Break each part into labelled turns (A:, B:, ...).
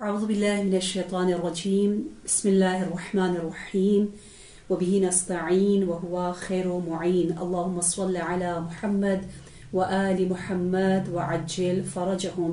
A: أعوذ بالله من الشيطان الرجيم بسم الله الرحمن الرحيم وبه نستعين وهو خير معين اللهم صل على محمد وآل محمد وعجل فرجهم.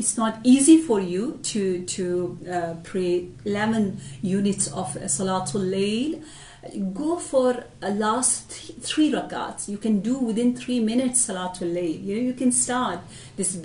A: it's not easy for you to pray 11 units of Salatul Layl, go for last three rakats. You can do within 3 minutes Salatul Layl. You can start this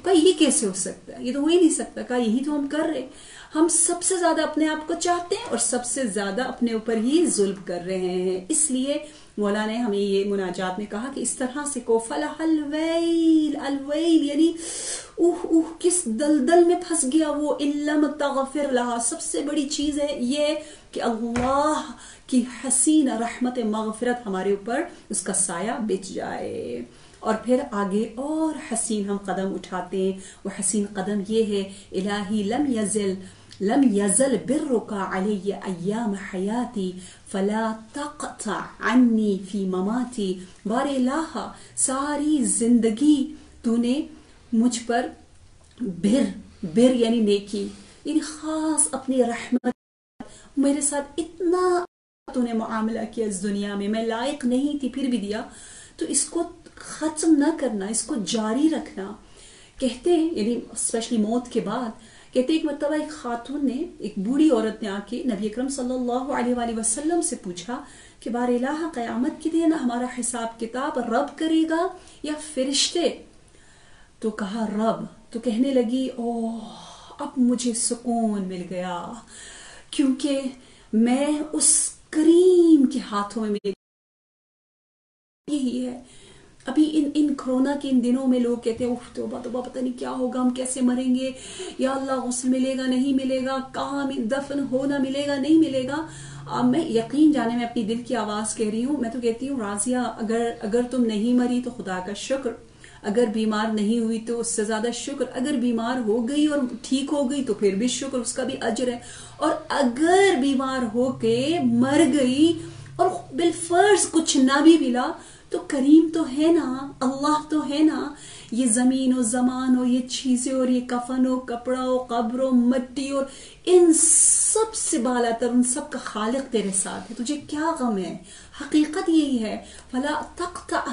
A: تو کہا یہ کیسے ہو سکتا ہے, یہ تو ہو ہی نہیں سکتا. کہا یہی تو ہم کر رہے, ہم سب سے زیادہ اپنے آپ کو چاہتے ہیں اور سب سے زیادہ اپنے اوپر ہی ظلم کر رہے ہیں. اس لیے مولا نے ہمیں یہ مناجات میں کہا کہ اس طرح سے کو فلاح الویل, الویل یعنی کس دلدل میں پھنس گیا وہ, علم تغفر لہا. سب سے بڑی چیز ہے یہ کہ اللہ کی حسین رحمت مغفرت ہمارے اوپر اس کا سایہ بچ جائے. اور پھر آگے اور حسین ہم قدم اٹھاتے ہیں. وہ حسین قدم یہ ہے, الہی لم یزل برک علی ایام حیاتی فلا تقطع عنی فی مماتی. بار الہ ساری زندگی تو نے مجھ پر بر یعنی نیکی, یعنی خاص اپنی رحمت میرے ساتھ اتنا تو نے معاملہ کیا اس دنیا میں لائق نہیں تھی پھر بھی دیا, تو اس کو ختم نہ کرنا, اس کو جاری رکھنا. کہتے ہیں یعنی اسپیشلی موت کے بعد, کہتے ایک مرتبہ ایک خاتون نے, ایک بوڑھی عورت نے آ کے نبی اکرم صلی اللہ علیہ وآلہ وسلم سے پوچھا کہ بار الہ قیامت کے دن ہمارا حساب کتاب رب کرے گا یا فرشتے؟ تو کہا رب. تو کہنے لگی اوہ اب مجھے سکون مل گیا, کیونکہ میں اس کریم کے ہاتھوں میں ملے. یہی ہے ابھی ان کرونا کے ان دنوں میں لوگ کہتے ہیں اوہ توبہ توبہ پتہ نہیں کیا ہوگا, ہم کیسے مریں گے, یا اللہ غسل ملے گا نہیں ملے گا, کہاں دفن ہونا ملے گا نہیں ملے گا. میں یقین جانے میں اپنی دل کی آواز کہہ رہی ہوں, میں تو کہتی ہوں راضیہ اگر تم نہیں مری تو خدا کا شکر, اگر بیمار نہیں ہوئی تو اس سے زیادہ شکر, اگر بیمار ہو گئی اور ٹھیک ہو گئی تو پھر بھی شکر, اس کا بھی اجر ہے. اور اگر بیمار ہو کے مر گئی اور بالفرض کچھ نہ بھی ملا تو کریم تو ہے نا, اللہ تو ہے نا. یہ زمین و زمان ہو, یہ چیزیں اور یہ کفن ہو, کپڑا ہو, قبر ہو, مٹی اور ان سب سے بالا تر ان سب کا خالق تیرے ساتھ ہے, تجھے کیا غم ہے. حقیقت یہی ہے, فلا تقطع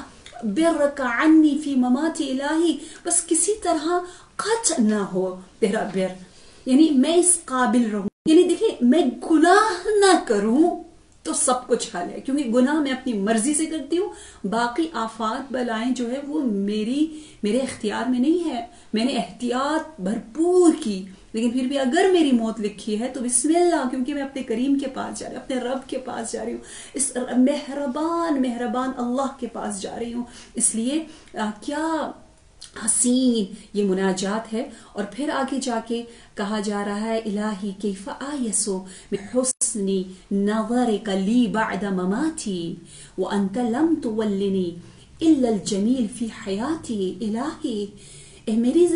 A: برک عنی فی مماتی الہی, بس کسی طرح قطع نہ ہو تیرا بر, یعنی میں اس قابل رہوں, یعنی دیکھیں میں گناہ نہ کروں تو سب کچھ حل ہے, کیونکہ گناہ میں اپنی مرضی سے کرتی ہوں. باقی آفات بلائیں جو ہے وہ میرے اختیار میں نہیں ہے. میں نے احتیاط بھرپور کی, لیکن پھر بھی اگر میری موت لکھی ہے تو بسم اللہ, کیونکہ میں اپنے کریم کے پاس جا رہی ہوں, اپنے رب کے پاس جا رہی ہوں, اس مہربان اللہ کے پاس جا رہی ہوں. اس لیے کیا حسین یہ مناجات ہے. اور پھر آگے جا کے کہا جا رہا ہے الہی کیف آیسو من حسنی نظرک لی بعد مماتی وانت لم تولنی الا الجمیل فی حیاتی. الہی اے میری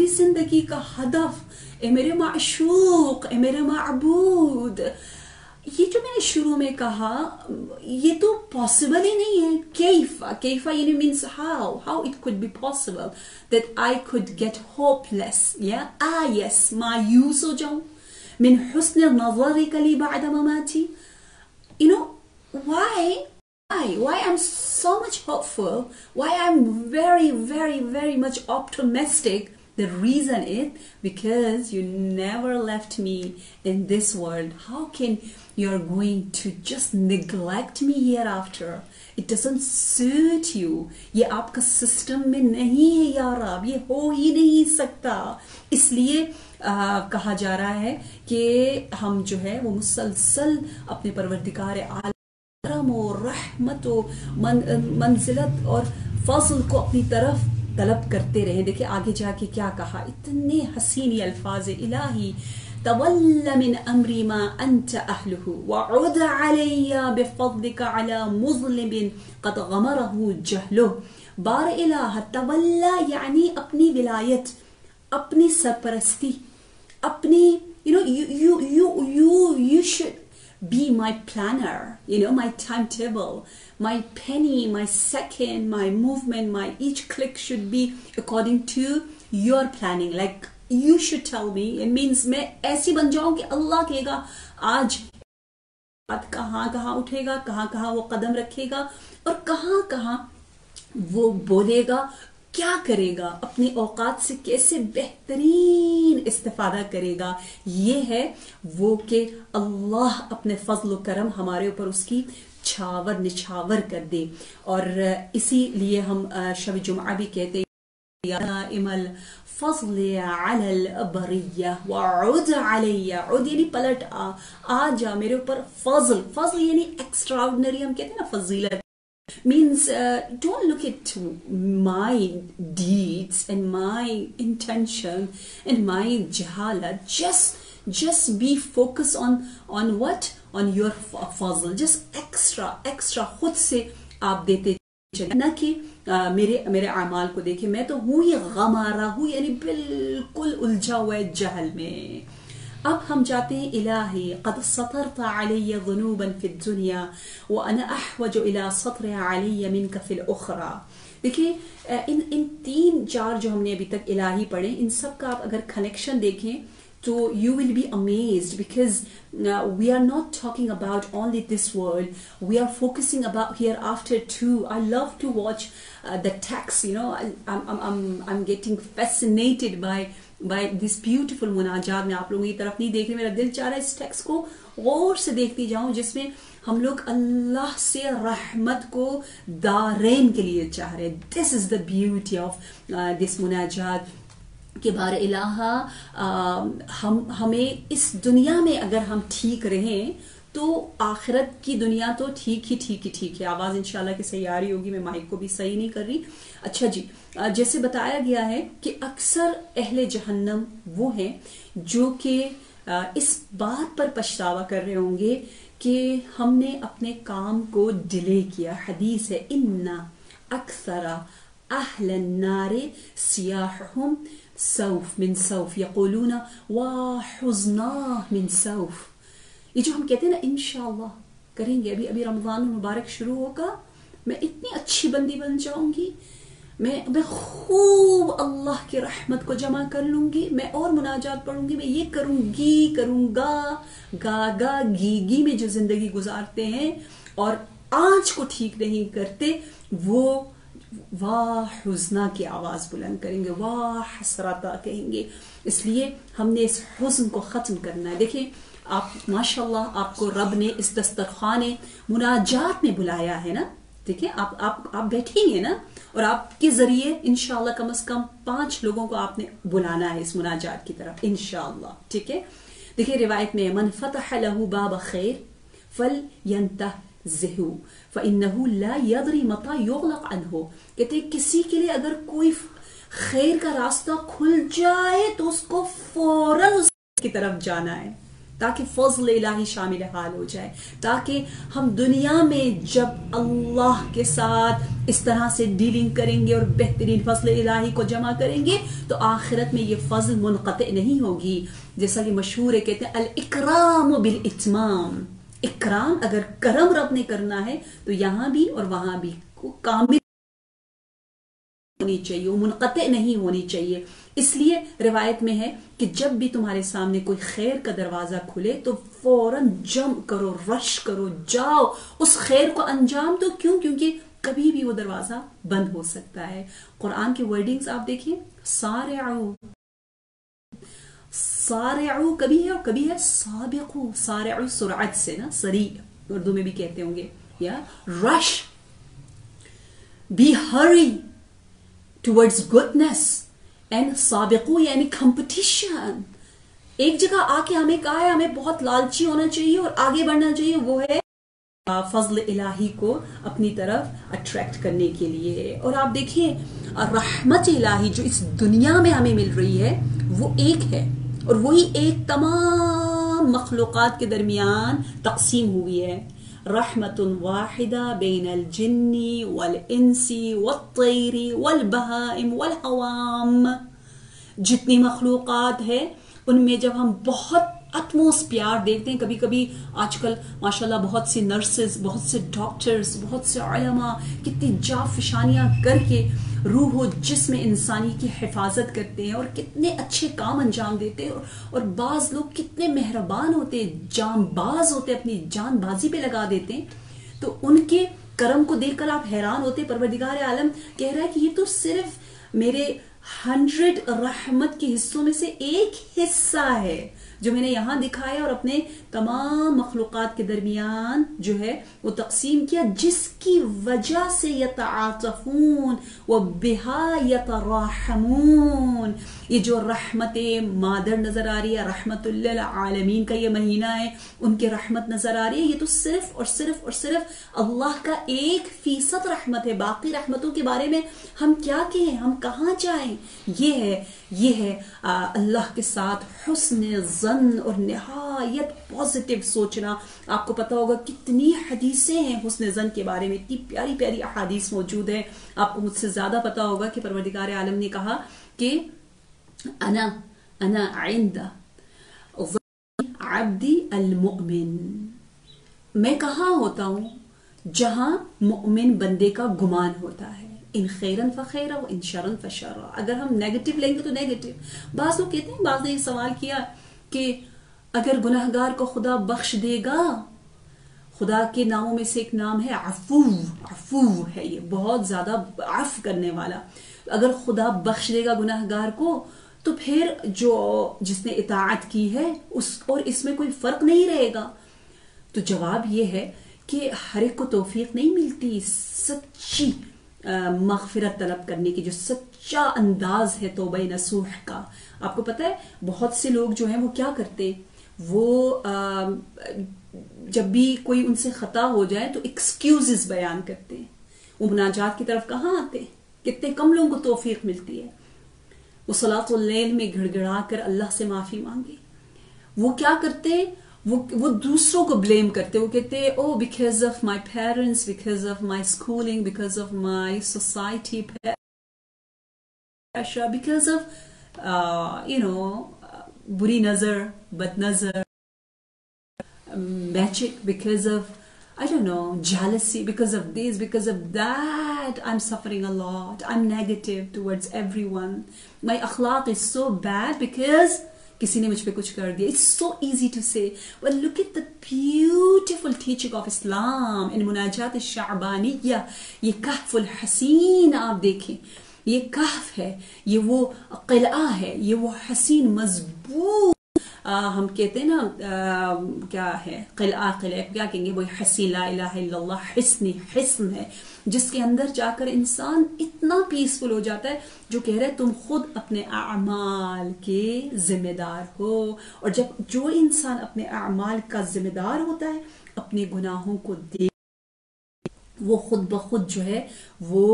A: زندگی کا ہدف, اے میرے معشوق, اے میرے معبود, یہ جو میں نے شروع میں کہا یہ تو پاسبل ہی نہیں ہے. کیفا یعنی means how it could be possible that I could get hopeless, yes مایوس ہو جاؤں. من حسن نظرک لی بعد مماتی, you know why I'm so much hopeful, why I'm very very very much optimistic. The reason is because you never left me in this world. How can you're going to just neglect me hereafter? It doesn't suit you. یہ آپ کا system میں نہیں ہے یا رب, یہ ہو ہی نہیں سکتا. اس لیے کہا جا رہا ہے کہ ہم جو ہے وہ مسلسل اپنے پروردگار عالم کرم و رحمت و منزلت اور فضل کو اپنی طرف طلب کرتے رہے. دیکھیں آگے جا کے کیا کہا, اتنے حسین الفاظ, الہی تول من امری ما انت اہلہ وعد علی بفضلک علی مظلم قد غمرہ جہلہ. بار الہ تولا یعنی اپنی ولایت, اپنی سرپرستی, اپنی you should be my planner, my timetable, my penny, my second, my movement, my each click should be according to your planning. Like you should tell me. It means میں ایسی بن جاؤں کہ اللہ کہے گا آج کہاں کہاں اٹھے گا, کہاں کہاں وہ قدم رکھے گا, اور کہاں کہاں وہ بولے گا, کیا کرے گا, اپنے اوقات سے کیسے بہترین استفادہ کرے گا. یہ ہے وہ کہ اللہ اپنے فضل و کرم ہمارے اوپر اس کی چھاور نچھاور کر دے. اور اسی لیے ہم شب جمعہ بھی کہتے ہیں دائم الفضل علی البریہ وعد علی، عد یعنی پلٹ آ جا میرے اوپر، فضل، فضل یعنی ایکسٹراڈنری، ہم کہتے ہیں نا فضیلت، means don't look at my deeds and my intention and my jahalat, just be focused on what, on your fazl, just extra خود سے آپ دیتے چلیں، نہ کہ میرے اعمال کو دیکھیں میں تو ہوں ہی غمارہ ہوں، یعنی بالکل الجھا ہوا ہے جہل میں۔ اب ہم جاتے ہیں الہی قد سطرت علی ذنوبا فی الدنیا وانا احوج الی سطر علی منک فی الاخرى۔ دیکھیں ان تین چار جو ہم نے ابھی تک الہی پڑھے، ان سب کا آپ اگر کنیکشن دیکھیں تو you will be amazed because we are not talking about only this world, we are focusing about hereafter too. I love to watch the text, you know, I'm getting fascinated by this beautiful مناجات۔ میں آپ لوگوں کی طرف نہیں دیکھ رہی، میرا دل چاہ رہا ہے اس ٹیکسٹ کو غور سے دیکھتی جاؤں، جس میں ہم لوگ اللہ سے رحمت کو دارین کے لیے چاہ رہے ہیں۔ This is the beauty of this مناجات کہ بار الہ ہمیں اس دنیا میں اگر ہم ٹھیک رہیں تو آخرت کی دنیا تو ٹھیک ہے۔ آواز انشاءاللہ کہ صحیح آ رہی ہوگی، میں مائک کو بھی صحیح نہیں کر رہی۔ اچھا جی، جیسے بتایا گیا ہے کہ اکثر اہل جہنم وہ ہیں جو کہ اس بات پر پچھتاوا کر رہے ہوں گے کہ ہم نے اپنے کام کو ڈیلے کیا۔ حدیث ہے ان اکثر اہل النار سیاحہم سوف من سوف یقولون وحزناہ من سوف۔ یہ جو ہم کہتے ہیں نا انشاءاللہ کریں گے، ابھی رمضان المبارک شروع ہوگا، میں اتنی اچھی بندی بن جاؤں گی، میں خوب اللہ کی رحمت کو جمع کر لوں گی، میں اور مناجات پڑھوں گی، میں یہ کروں گا گی میں جو زندگی گزارتے ہیں اور آنچ کو ٹھیک نہیں کرتے، وہ واہ حزنا کی آواز بلند کریں گے، واہ حسرتا کہیں گے۔ اس لیے ہم نے اس حزن کو ختم کرنا ہے۔ دیکھیں آپ ماشاءاللہ آپ کو رب نے اس دسترخوان مناجات میں بلایا ہے نا، دیکھیں آپ بیٹھیں گے نا، اور آپ کے ذریعے انشاءاللہ کم از کم 5 لوگوں کو آپ نے بلانا ہے اس مناجات کی طرف انشاءاللہ، ٹھیک ہے۔ دیکھیں روایت میں من فتح له باب خیر فلینتہزہ فإنہ لا یدری متی یغلق عنہ، کہتے ہیں کسی کے لیے اگر کوئی خیر کا راستہ کھل جائے تو اس کو فوراً اس کی طرف جانا ہے، تاکہ فضل الہی شامل حال ہو جائے، تاکہ ہم دنیا میں جب اللہ کے ساتھ اس طرح سے ڈیلنگ کریں گے اور بہترین فضل الہی کو جمع کریں گے تو آخرت میں یہ فضل منقطع نہیں ہوگی۔ جیسا کہ مشہور ہے، کہتے ہیں الاکرام بالاتمام، اکرام اگر کرم رب نے کرنا ہے تو یہاں بھی اور وہاں بھی کامل ہونی چاہیے، وہ منقطع نہیں ہونی چاہیے۔ اس لیے روایت میں ہے کہ جب بھی تمہارے سامنے کوئی خیر کا دروازہ کھلے تو فوراً جم کرو، رش کرو، جاؤ اس خیر کو انجام دو۔ کیونکہ کبھی بھی وہ دروازہ بند ہو سکتا ہے۔ قرآن کے ورڈنگز آپ دیکھیں، سارعو، سارعو کبھی ہے اور کبھی ہے سابقو، سارعو سرعت سے نا، سریع اردو میں بھی کہتے ہوں گے، یا رش، بی ہری towards goodness and سابقو یعنی competition۔ ایک جگہ آ کے ہمیں کہا ہے ہمیں بہت لالچی ہونا چاہیے اور آگے بڑھنا چاہیے، وہ ہے فضل الہی کو اپنی طرف اٹریکٹ کرنے کے لیے۔ اور آپ دیکھیں رحمت الہی جو اس دنیا میں ہمیں مل رہی ہے وہ ایک ہے، اور وہی ایک تمام مخلوقات کے درمیان تقسیم ہوئی ہے۔ رحمت واحدہ بین الجن والانس والطیر والبہائم والحوام، جتنی مخلوقات ہے ان میں جب ہم بہت اتموس پیار دیکھتے ہیں، کبھی کبھی آج کل ماشاءاللہ بہت سی نرسز، بہت سے ڈاکٹرز، بہت سے علماء کتنی جافشانیاں کر کے روح و جسم انسانی کی حفاظت کرتے ہیں اور کتنے اچھے کام انجام دیتے ہیں، اور بعض لوگ کتنے مہربان ہوتے ہیں، جان باز ہوتے، اپنی جان بازی پہ لگا دیتے ہیں، تو ان کے کرم کو دیکھ کر آپ حیران ہوتے۔ پروردگار عالم کہہ رہا ہے کہ یہ تو صرف میرے 100 رحمت کے حصوں میں سے ایک حصہ ہے جو میں نے یہاں دکھایا اور اپنے تمام مخلوقات کے درمیان جو ہے وہ تقسیم کیا، جس کی وجہ سے یتعاطفون وبہا یتراحمون. یہ جو رحمت مادر نظر آ رہی ہے، رحمت للعالمین کا یہ مہینہ ہے، ان کی رحمت نظر آ رہی ہے، یہ تو صرف اور صرف اور صرف اللہ کا 1% رحمت ہے. باقی رحمتوں کے بارے میں ہم کیا کہیں، ہم کہاں جائیں. یہ ہے اللہ کے ساتھ حسن ظن اور نہایت پازیٹیو سوچنا. آپ کو پتا ہوگا کتنی حدیثیں ہیں حسن ظن کے بارے میں، اتنی پیاری پیاری احادیث موجود ہیں. آپ کو مجھ سے زیادہ پتا ہوگا کہ پروردگار عالم نے کہا کہ انا عند ظن عبدی المؤمن، میں کہاں ہوتا ہوں جہاں مؤمن بندے کا گمان ہوتا ہے. ان خیرن فخیرا و ان شرن فشرا. اگر ہم نیگیٹو لیں گے تو نیگیٹو. بعض لوگ کہتے ہیں، بعض نے یہ سوال کیا کہ اگر گناہگار کو خدا بخش دے گا، خدا کے ناموں میں سے ایک نام ہے عفو ہے، یہ بہت زیادہ عفو کرنے والا. اگر خدا بخش دے گا گناہگار کو تو پھر جس نے اطاعت کی ہے اس میں کوئی فرق نہیں رہے گا. تو جواب یہ ہے کہ ہر ایک کو توفیق نہیں ملتی سچی مغفرت طلب کرنے کی، جو سچا انداز ہے توبہ نصوح کا. آپ کو پتہ ہے بہت سے لوگ جو ہیں وہ کیا کرتے، وہ جب بھی کوئی ان سے خطا ہو جائے تو ایکسکیوزز بیان کرتے ہیں. وہ مناجات کی طرف کہاں آتے، کتنے کم لوگوں کو توفیق ملتی ہے. وہ صلاۃ اللیل میں گھڑ گھڑا کر اللہ سے معافی مانگے. وہ کیا کرتے، وہ دوسروں کو بلیم کرتے. وہ کہتے oh because of my parents, because of my schooling, because of my society pressure, because of بری نظر، بد نظر، magic, because of I don't know, jealousy, because of this, because of that, I'm suffering a lot. I'm negative towards everyone. My akhlaq is so bad because kisi ne mujh pe kuch kar diya. It's so easy to say. Well, look at the beautiful teaching of Islam in Munajat al-Sha'baniyya. Ye Kahf al-Haseen aap dekhein. Ye Kahf hai, ye wo qil'a hai, ye wo haseen mazboot. ہم کہتے ہیں نا کیا ہے قلعہ کیا کہیں گے، وہ حسین لا الہ الا اللہ حسن ہے، جس کے اندر جا کر انسان اتنا پیسفل ہو جاتا ہے، جو کہہ رہے تم خود اپنے اعمال کے ذمہ دار ہو. اور جب جو انسان اپنے اعمال کا ذمہ دار ہوتا ہے، اپنے گناہوں کو وہ خود بخود جو ہے وہ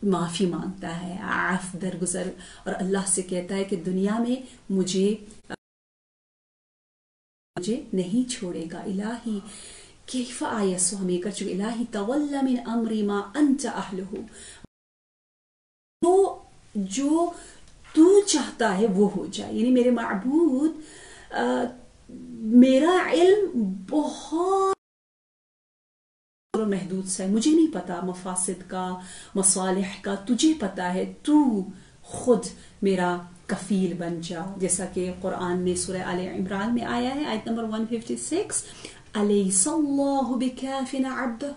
A: معافی مانگتا ہے، عفو درگزر، اور اللہ سے کہتا ہے کہ دنیا میں مجھے نہیں چھوڑے گا. الہی کیف آیسو، ہم یہ کر چکے. الہی تولی من امری ما انت اہلہ، جو تو چاہتا ہے وہ ہو جائے. یعنی میرے معبود، میرا علم بہت محدود سا ہے، مجھے نہیں پتا مفاسد کا، مصالح کا، تجھے پتا ہے. تو خود میرا کفیل بن جا، جیسا کہ قرآن میں سورہ آل عمران میں آیا ہے، آیت نمبر 156، الیس اللہ بکاف عبدہ.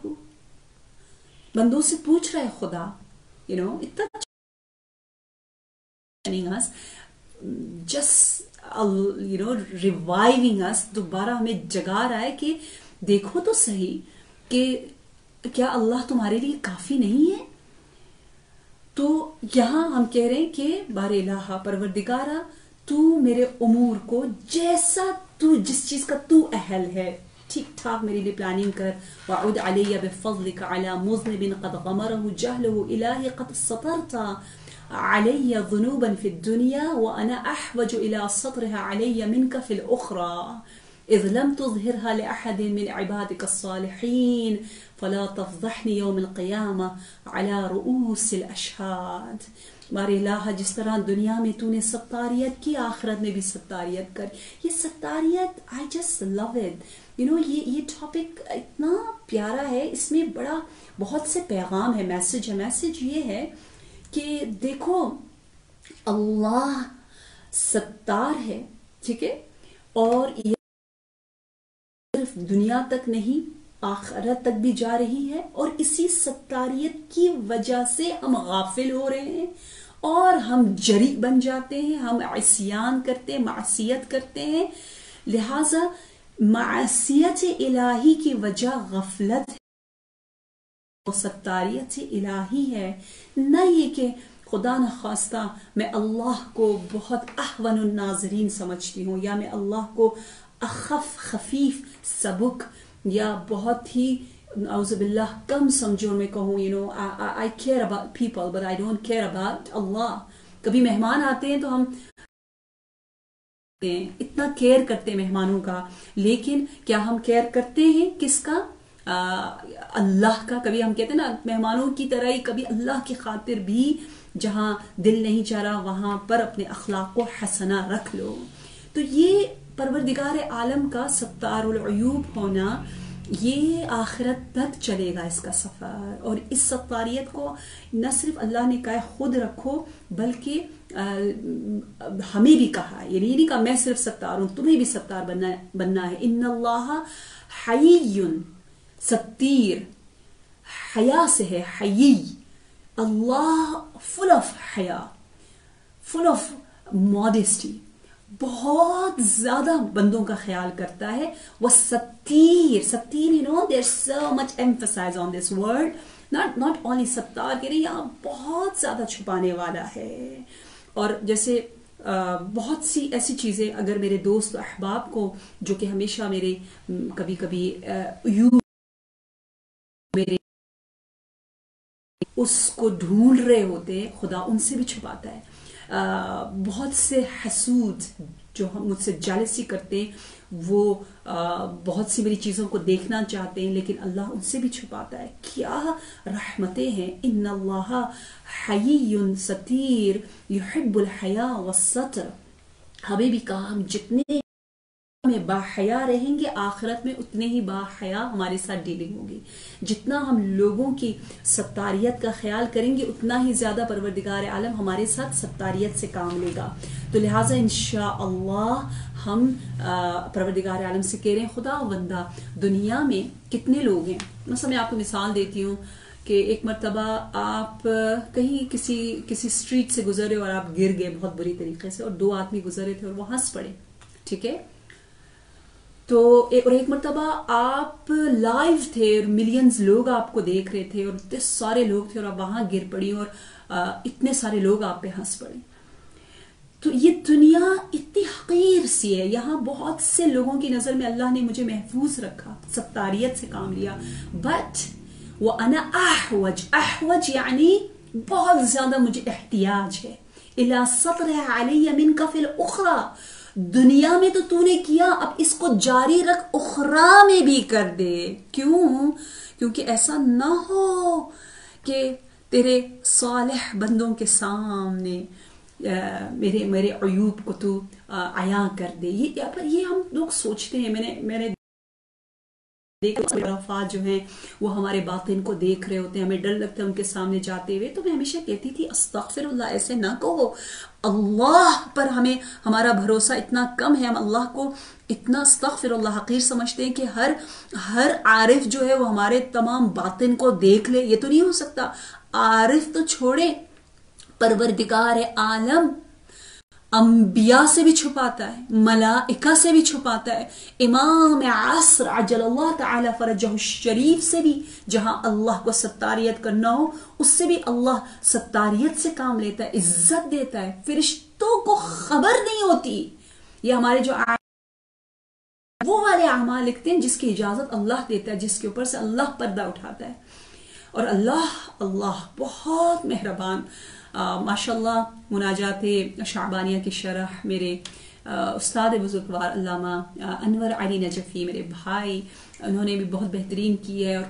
A: بندوں سے پوچھ رہا ہے خدا، اتنا just reviving us، دوبارہ ہمیں جگا رہا ہے کہ دیکھو تو صحیح کہ کیا اللہ تمہارے لیے کافی نہیں ہے. تو یہاں ہم کہہ رہے ہیں کہ بار الہ پروردگارہ، تو میرے امور کو جیسا تو جس چیز کا تو اہل ہے ٹھیک ٹھاک میرے لیے پلاننگ کر. وعود علی بفضلک علی مذنب قد غمرہ جہلہ الہی قد سطرت علی ذنوبا فی الدنیا وانا احوج الى سطرها علی منک فی الاخرى اذ لم تظہرها لأحد من عبادک الصالحین فلا تفضحنی یوم القیامہ علی رؤوس الاشہاد. بار الہ، جس طرح دنیا میں تو نے ستاریت کی، آخرت میں بھی ستاریت کر. یہ ستاریت I just love it. یہ ٹاپک اتنا پیارا ہے، اس میں بہت سے پیغام ہے، میسج یہ ہے کہ دیکھو اللہ ستار ہے، ٹھیک ہے، اور یہ صرف دنیا تک نہیں آخرت تک بھی جا رہی ہے، اور اسی ستاریت کی وجہ سے ہم غافل ہو رہے ہیں اور ہم جری بن جاتے ہیں، ہم عصیان کرتے ہیں، معصیت کرتے ہیں. لہٰذا معصیت الہی کی وجہ غفلت ہے، ستاریت الہی ہے، نہ یہ کہ خدا نخواستہ میں اللہ کو بہت احون الناظرین سمجھتی ہوں، یا میں اللہ کو اخف خفیف سبک یا بہت ہی اعوذ باللہ کم سمجھو، میں کہوں I care about people but I don't care about Allah. کبھی مہمان آتے ہیں تو ہم اتنا کیئر کرتے ہیں مہمانوں کا، لیکن کیا ہم کیئر کرتے ہیں کس کا؟ اللہ کا. کبھی ہم کہتے ہیں نا مہمانوں کی طرح ہی کبھی اللہ کی خاطر بھی جہاں دل نہیں چاہ رہا وہاں پر اپنے اخلاق کو حسنہ رکھ لو. تو یہ پروردگار عالم کا ستار العیوب ہونا، یہ آخرت تک چلے گا اس کا سفر. اور اس ستاریت کو نہ صرف اللہ نے کہا خود رکھو، بلکہ ہمیں بھی کہا ہے. یعنی نہیں کہا میں صرف ستار ہوں، تمہیں بھی ستار بننا ہے. ان اللہ حیی ستیر، حیا سے ہے حیی، اللہ فل آف حیا، فل آف ماڈسٹی، بہت زیادہ بندوں کا خیال کرتا ہے. وہ ستیر، ستیر there's so much emphasis on this word, not only ستار، کہ نہیں یہاں بہت زیادہ چھپانے والا ہے. اور جیسے بہت سی ایسی چیزیں اگر میرے دوست احباب کو جو کہ ہمیشہ میرے کبھی کبھی میرے اس کو ڈھونڈ رہے ہوتے، خدا ان سے بھی چھپاتا ہے. بہت سے حسود جو ہم مجھ سے جالسی کرتے ہیں، وہ بہت سی میری چیزوں کو دیکھنا چاہتے ہیں، لیکن اللہ ان سے بھی چھپاتا ہے. کیا رحمتیں ہیں. ان اللہ حیی ستیر یحب الحیا والستر. ہمیں بھی کہا ہم جتنے میں باحیا رہیں گے آخرت میں اتنے ہی باحیا ہمارے ساتھ ڈیلنگ ہوگی. جتنا ہم لوگوں کی ستاریت کا خیال کریں گے اتنا ہی زیادہ پروردگار عالم ہمارے ساتھ ستاریت سے کام لے گا. تو لہٰذا انشاءاللہ ہم پروردگار عالم سے کہہ رہے ہیں خدا بندہ دنیا میں کتنے لوگ ہیں. مثلا میں آپ کو مثال دیتی ہوں کہ ایک مرتبہ آپ کہیں کسی اسٹریٹ سے گزرے اور آپ گر گئے بہت بری طریقے سے، اور دو آدمی گزرے تھے اور وہ ہنس پڑے، ٹھیک ہے. تو ایک مرتبہ آپ لائیو تھے اور ملینز لوگ آپ کو دیکھ رہے تھے اور اتنے سارے لوگ تھے، اور آپ وہاں گر پڑی اور اتنے سارے لوگ آپ پہ ہنس پڑے. تو یہ دنیا اتنی حقیر سی ہے، یہاں بہت سے لوگوں کی نظر میں اللہ نے مجھے محفوظ رکھا، ستاریت سے کام لیا. بٹ وَأَنَا أَحْوَجْ یعنی بہت زیادہ مجھے احتیاج ہے. إِلَى سَطْرِهَا عَلَيَّ مِنْكَ فِي الْأُخْرَى. دنیا میں تو نے کیا، اب اس کو جاری رکھ اخرى میں بھی کر دے. کیوں؟ کیونکہ ایسا نہ ہو کہ تیرے صالح بندوں کے سامنے میرے عیوب کو تو عیاں کر دے. یہ ہم لوگ سوچتے ہیں. میں نے افراد جو ہیں وہ ہمارے باطن کو دیکھ رہے ہوتے ہیں، ہمیں ڈر لگتا ہے ان کے سامنے جاتے ہوئے. تو میں ہمیشہ کہتی تھی استغفر اللہ، ایسے نہ کہو. اللہ پر ہمارا بھروسہ اتنا کم ہے، ہم اللہ کو اتنا استغفر اللہ حقیر سمجھتے ہیں کہ ہر عارف جو ہے وہ ہمارے تمام باطن کو دیکھ لے. یہ تو نہیں ہو سکتا. عارف تو چھوڑے، پروردگار عالم انبیاء سے بھی چھپاتا ہے، ملائکہ سے بھی چھپاتا ہے، امام عصر عجل اللہ تعالی فرجہ الشریف سے بھی، جہاں اللہ کو ستاریت کرنا ہو اس سے بھی اللہ ستاریت سے کام لیتا ہے، عزت دیتا ہے. فرشتوں کو خبر نہیں ہوتی. یہ ہمارے جو وہ والے اعمال لکھتے ہیں جس کی اجازت اللہ دیتا ہے، جس کے اوپر سے اللہ پردہ اٹھاتا ہے. اور اللہ بہت مہربان. ماشاءاللہ مناجات شعبانیہ کی شرح میرے استاد بزرگوار علامہ انور علی نجفی میرے بھائی، انہوں نے بھی بہت بہترین کی ہے، اور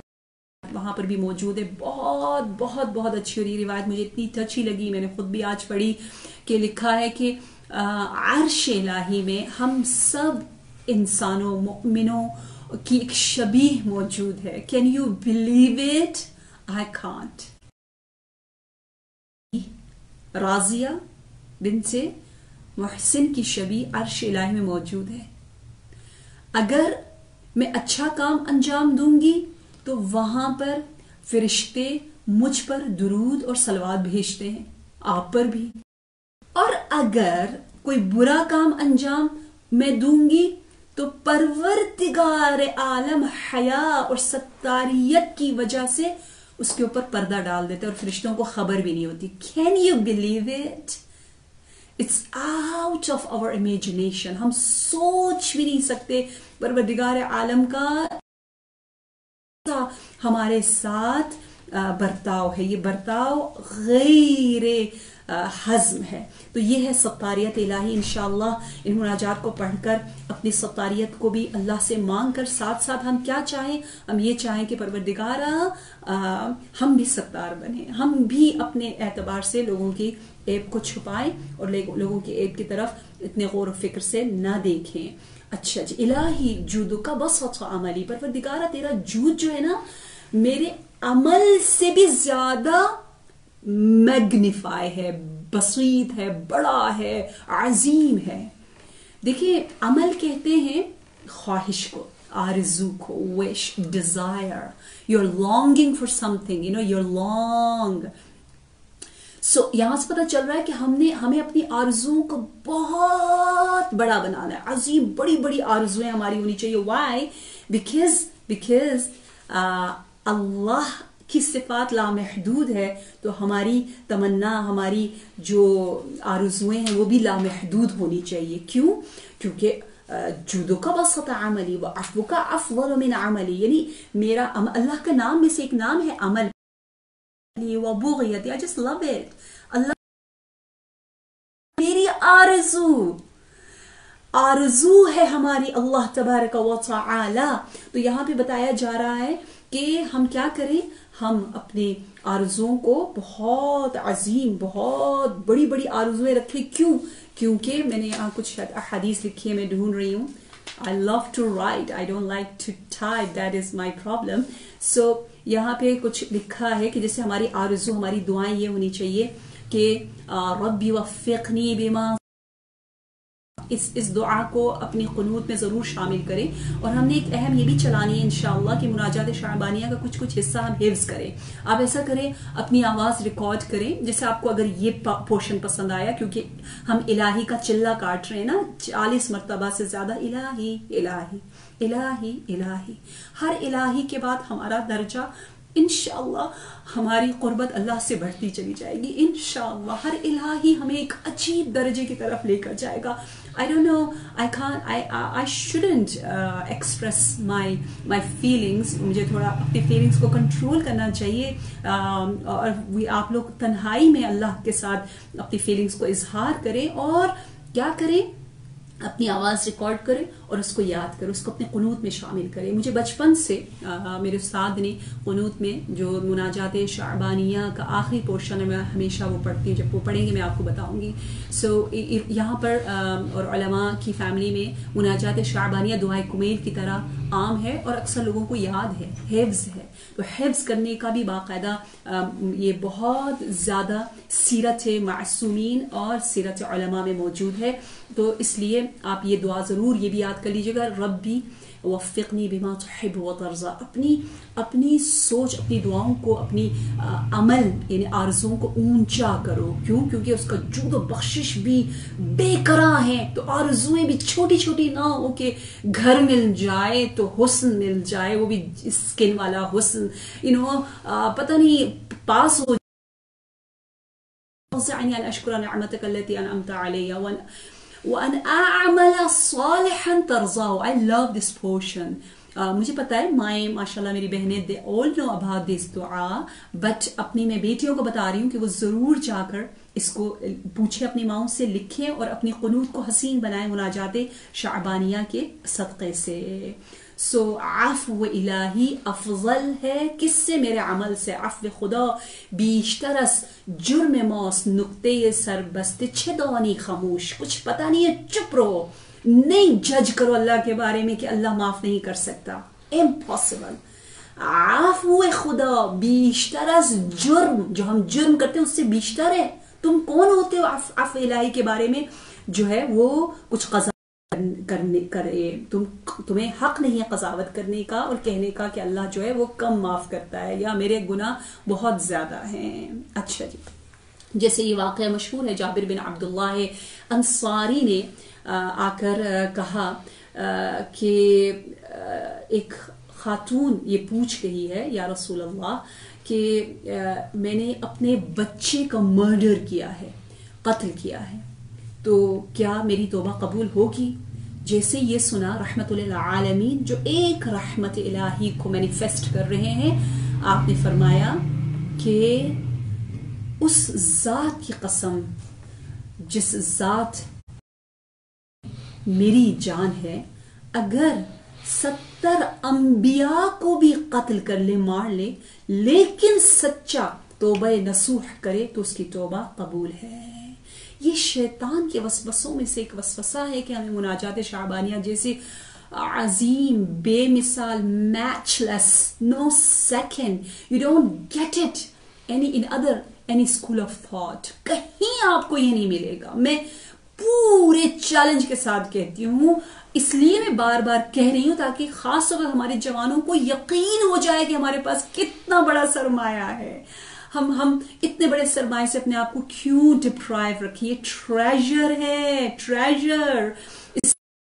A: وہاں پر بھی موجود ہے. بہت بہت بہت اچھی، اور یہ روایت مجھے اتنی اچھی لگی، میں نے خود بھی آج پڑھی، کہ لکھا ہے کہ عرش الہی میں ہم سب انسانوں مؤمنوں کی ایک شبیہ موجود ہے. Can you believe it? I can't. Raziya بنت محسن کی شبیہ عرش الہی میں موجود ہے. اگر میں اچھا کام انجام دوں گی تو وہاں پر فرشتے مجھ پر درود اور صلوات بھیجتے ہیں، آپ پر بھی. اور اگر کوئی برا کام انجام میں دوں گی تو پروردگار عالم حیا اور ستاریت کی وجہ سے اس کے اوپر پردہ ڈال دیتے اور فرشتوں کو خبر بھی نہیں ہوتی. Can you believe it? It's out of our imagination. ہم سوچ بھی نہیں سکتے پروردگار عالم کا ہمارے ساتھ برتاؤ ہے. یہ برتاؤ غیر حزم ہے. تو یہ ہے ستاریت الہی. انشاءاللہ ان مناجات کو پڑھ کر اپنی ستاریت کو بھی اللہ سے مانگ کر ساتھ ساتھ ہم کیا چاہیں؟ ہم یہ چاہیں کہ پروردگارا ہم بھی ستار بنیں, ہم بھی اپنے اعتبار سے لوگوں کی عیب کو چھپائیں اور لوگوں کی عیب کی طرف اتنے غور و فکر سے نہ دیکھیں. اچھا جی. الہی جودک بسط عملی, پروردگارا تیرا جود جو ہے نا میرے عمل سے بھی زیادہ میگنیفائی ہے, بسیط ہے, بڑا ہے, عظیم ہے. دیکھیے عمل کہتے ہیں خواہش کو, آرزو کو, wish, desire. You're longing for something, you're long. So یہاں سے پتہ چل رہا ہے کہ ہمیں اپنی آرزوؤں کو بہت بڑا بنانا ہے. عظیم بڑی بڑی آرزویں ہماری ہونی چاہیے. Why? Because اللہ کی صفات لامحدود ہے, تو ہماری تمنا, ہماری جو آرزویں ہیں وہ بھی لامحدود ہونی چاہیے. کیوں؟ کیونکہ جودک بسط عملی وعفوک افضل من عملی, یعنی میرا اللہ کا نام میں سے ایک نام ہے عمل. وبغیتی, I just love it. اللہ میری آرزو ہے ہماری اللہ تبارک و تعالی. تو یہاں پہ بتایا جا رہا ہے کہ ہم کیا کریں, ہم اپنے آرزوؤں کو بہت عظیم, بہت بڑی بڑی آرزویں رکھیں. کیوں؟ کیونکہ میں نے یہاں کچھ احادیث لکھی ہے, میں ڈھونڈ رہی ہوں. I love to write, I don't like to type, that is my problem. So یہاں پہ کچھ لکھا ہے کہ جیسے ہماری آرزو, ہماری دعائیں یہ ہونی چاہیے کہ ربی وفقنی بما, اس دعا کو اپنی قنوت میں ضرور شامل کریں. اور ہم نے ایک اہم یہ بھی چلانی ہے انشاءاللہ کہ مناجات شعبانیہ کا کچھ حصہ ہم حفظ کریں. آپ ایسا کریں, اپنی آواز ریکارڈ کریں. جیسے آپ کو اگر یہ پورشن پسند آیا, کیونکہ ہم الہی کا چلہ کاٹ رہے ہیں نا 40 مرتبہ سے زیادہ, الہی الہی الہی الہی. ہر الہی کے بعد ہمارا درجہ انشاءاللہ, ہماری قربت اللہ سے بڑھتی چلی جائے گی انشاءاللہ. ہر الہی ہمیں ایک عجیب درجے کی طرف لے کر جائے گا. I don't know, I shouldn't express my feelings. مجھے تھوڑا اپنی فیلنگز کو کنٹرول کرنا چاہیے, اور آپ لوگ تنہائی میں اللہ کے ساتھ اپنی فیلنگز کو اظہار کریں. اور کیا کریں, اپنی آواز ریکارڈ کریں اور اس کو یاد کریں, اس کو اپنے قنوت میں شامل کریں. مجھے بچپن سے میرے استاد نے قنوت میں جو مناجات شعبانیہ کا آخری پورشن ہے, میں ہمیشہ وہ پڑھتی ہوں. جب وہ پڑھیں گے میں آپ کو بتاؤں گی. سو یہاں پر اور علماء کی فیملی میں مناجات شعبانیہ دعائے کمیل کی طرح عام ہے اور اکثر لوگوں کو یاد ہے, حفظ ہے. تو حفظ کرنے کا بھی باقاعدہ یہ بہت زیادہ سیرت معصومین اور سیرت علماء میں موجود ہے. تو اس لیے آپ یہ دعا ضرور یہ بھی یاد کر لیجیے گا, ربی وفقنی بما تحب وترضى. اپنی سوچ, اپنی دعاؤں کو, اپنی عمل یعنی آرزوؤں کو اونچا کرو. کیوں؟ کیونکہ اس کا جود و بخشش بھی بے کرا ہے. تو آرزویں بھی چھوٹی چھوٹی نہ ہو کہ گھر مل جائے تو حسن مل جائے, وہ بھی اسکن والا حسن, پتہ نہیں پاس ہو. اوزعنی ان اشکر نعمتک التي انعمت علی وَأَنْ أَعْمَلَ صَالِحًا تَرْضَاهُ. I love this portion. مجھے پتا ہے ماشاءاللہ میری بہنیں they all know about this دعا, but اپنی میں بیٹیوں کو بتا رہی ہوں کہ وہ ضرور جا کر اس کو پوچھیں, اپنی ماؤں سے لکھیں اور اپنی قنوت کو حسین بنائیں مناجات شعبانیہ کے صدقے سے. سو عفو الہی افضل ہے کس سے؟ میرے عمل سے. عفو خدا بیشتر از جرم ماست نقطے سر بستے چھ دانی خاموش. کچھ پتہ نہیں ہے, چپ رہو, نہیں جج کرو اللہ کے بارے میں کہ اللہ معاف نہیں کر سکتا. امپاسبل. عفو خدا بیشتر از جرم, جو ہم جرم کرتے ہیں اس سے بیشتر ہے. تم کون ہوتے ہو عفو الہی کے بارے میں جو ہے وہ کچھ قضا کرے. تمہیں حق نہیں ہے قضاوت کرنے کا اور کہنے کا کہ اللہ جو ہے وہ کم معاف کرتا ہے یا میرے گناہ بہت زیادہ ہیں. اچھا جی, جیسے یہ واقعہ مشہور ہے, جابر بن عبداللہ انصاری نے آ کر کہا کہ ایک خاتون یہ پوچھ رہی ہے یا رسول اللہ کہ میں نے اپنے بچے کا مرڈر کیا ہے، قتل کیا ہے، تو کیا میری توبہ قبول ہوگی؟ جیسے یہ سنا رحمت للعالمین جو ایک رحمت الہی کو مینیفیسٹ کر رہے ہیں، آپ نے فرمایا کہ اس ذات کی قسم جس ذات میری جان ہے، اگر 70 انبیاء کو بھی قتل کر لے، مار لے، لیکن سچا توبہ نصوح کرے تو اس کی توبہ قبول ہے۔ یہ شیطان کے وسوسوں میں سے ایک وسوسہ ہے کہ ہمیں مناجات شعبانیہ جیسے عظیم، بے مثال، matchless, no second, you don't get it any school of thought، کہیں آپ کو یہ نہیں ملے گا۔ میں پورے چیلنج کے ساتھ کہتی ہوں، اس لیے میں بار بار کہہ رہی ہوں تاکہ خاص طور پر ہمارے جوانوں کو یقین ہو جائے کہ ہمارے پاس کتنا بڑا سرمایہ ہے۔ ہم اتنے بڑے سرمایہ سے اپنے آپ کو کیوں ڈپرائیو رکھیے؟ ٹریجر ہے، ٹریجر۔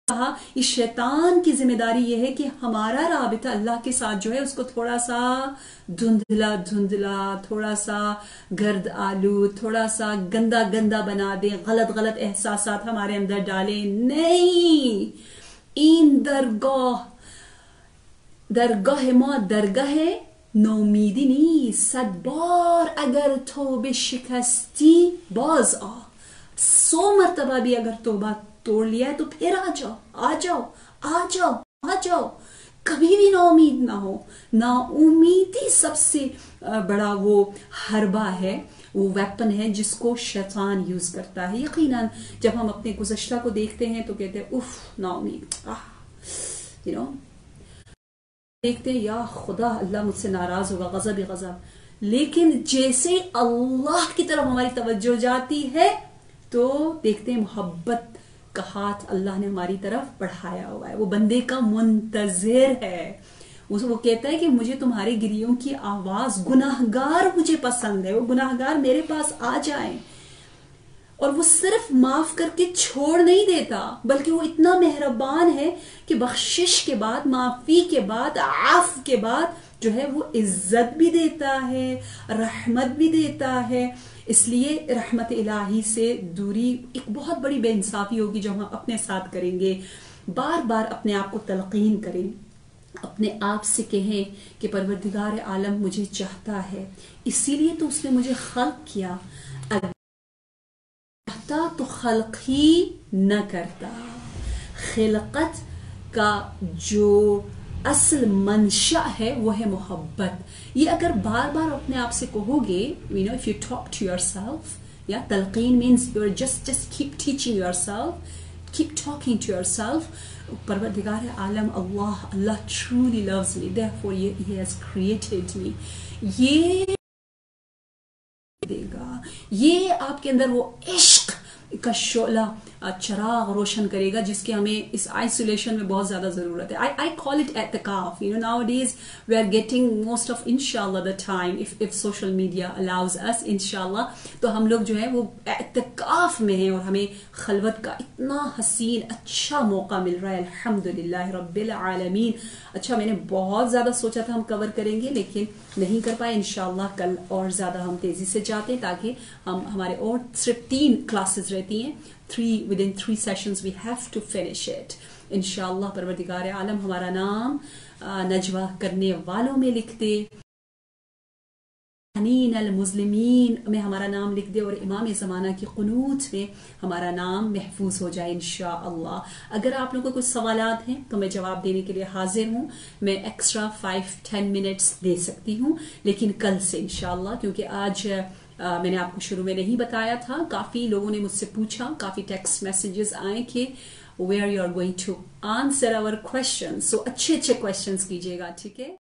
A: کہا یہ شیطان کی ذمہ داری یہ ہے کہ ہمارا رابطہ اللہ کے ساتھ جو ہے اس کو تھوڑا سا دھندلا، تھوڑا سا گرد آلود، تھوڑا سا گندا بنا دے، غلط احساسات ہمارے اندر ڈالیں۔ نہیں، این درگاہ ما درگاہ نومیدی نہیں، 100 بار اگر توبہ شکستی باز 100 مرتبہ بھی اگر توبہ توڑ لیا ہے تو پھر آ جاؤ، کبھی بھی نا امید نہ ہو۔ نا امیدی سب سے بڑا وہ حربہ ہے، وہ ویپن ہے جس کو شیطان یوز کرتا ہے۔ یقیناً جب ہم اپنے گزشتہ کو دیکھتے ہیں تو کہتے ہیں اف نا امید، دیکھتے ہیں یا خدا اللہ مجھ سے ناراض ہوگا، غضب۔ لیکن جیسے اللہ کی طرف ہماری توجہ جاتی ہے تو دیکھتے ہیں محبت کا ہاتھ اللہ نے ہماری طرف بڑھایا ہوا ہے، وہ بندے کا منتظر ہے۔ وہ کہتا ہے کہ مجھے تمہارے گریوں کی آواز، گناہگار مجھے پسند ہے، وہ گناہگار میرے پاس آ جائیں۔ اور وہ صرف معاف کر کے چھوڑ نہیں دیتا، بلکہ وہ اتنا مہربان ہے کہ بخشش کے بعد، معافی کے بعد، عفو کے بعد جو ہے وہ عزت بھی دیتا ہے، رحمت بھی دیتا ہے۔ اس لیے رحمت الہی سے دوری ایک بہت بڑی بے انصافی ہوگی جو ہم اپنے ساتھ کریں گے۔ بار بار اپنے آپ کو تلقین کریں، اپنے آپ سے کہیں کہ پروردگار عالم مجھے چاہتا ہے، اسی لیے تو اس نے مجھے خلق کیا، اگر چاہتا تو خلق ہی نہ کرتا۔ خلقت کا جو اصل منشا ہے وہ ہے محبت۔ یہ اگر بار بار اپنے آپ سے کہو گے، if you talk to yourself، تلقین means you're just keep teaching yourself، keep talking to yourself۔ پروردگار عالم اللہ truly loves me، therefore he has created me۔ یہ دے گا، یہ آپ کے اندر وہ عشق کا شعلہ چراغ روشن کرے گا جس کی ہمیں اس آئسولیشن میں بہت زیادہ ضرورت ہے۔ I call it اعتکاف۔ nowadays we are getting most of inshallah the time if social media allows us inshallah، تو ہم لوگ جو ہے وہ اعتکاف میں ہیں اور ہمیں خلوت کا اتنا حسین اچھا موقع مل رہا ہے، الحمدللہ رب العالمین۔ اچھا، میں نے بہت زیادہ سوچا تھا ہم کور کریں گے لیکن نہیں کر پائے، انشاءاللہ کل اور زیادہ ہم تیزی سے جاتے ہیں تاکہ ہمارے اور صرف 3 کلاسز رہتی ہیں، within 3 sessions we have to finish it۔ انشاءاللہ پروردگار عالم ہمارا نام نجوہ کرنے والوں میں لکھ دے، حنین المظلمین میں ہمارا نام لکھ دے، اور امام زمانہ کی قنوت میں ہمارا نام محفوظ ہو جائے انشاءاللہ۔ اگر آپ لوگوں کو کچھ سوالات ہیں تو میں جواب دینے کے لیے حاضر ہوں، میں ایکسٹرا 5-10 منٹس دے سکتی ہوں، لیکن کل سے انشاءاللہ، کیونکہ آج میں نے آپ کو شروع میں نہیں بتایا تھا، کافی لوگوں نے مجھ سے پوچھا، کافی ٹیکسٹ میسیجز آئے کہ where you are going to answer our questions، so اچھے کویشچنز کیجیے گا، ٹھیک ہے۔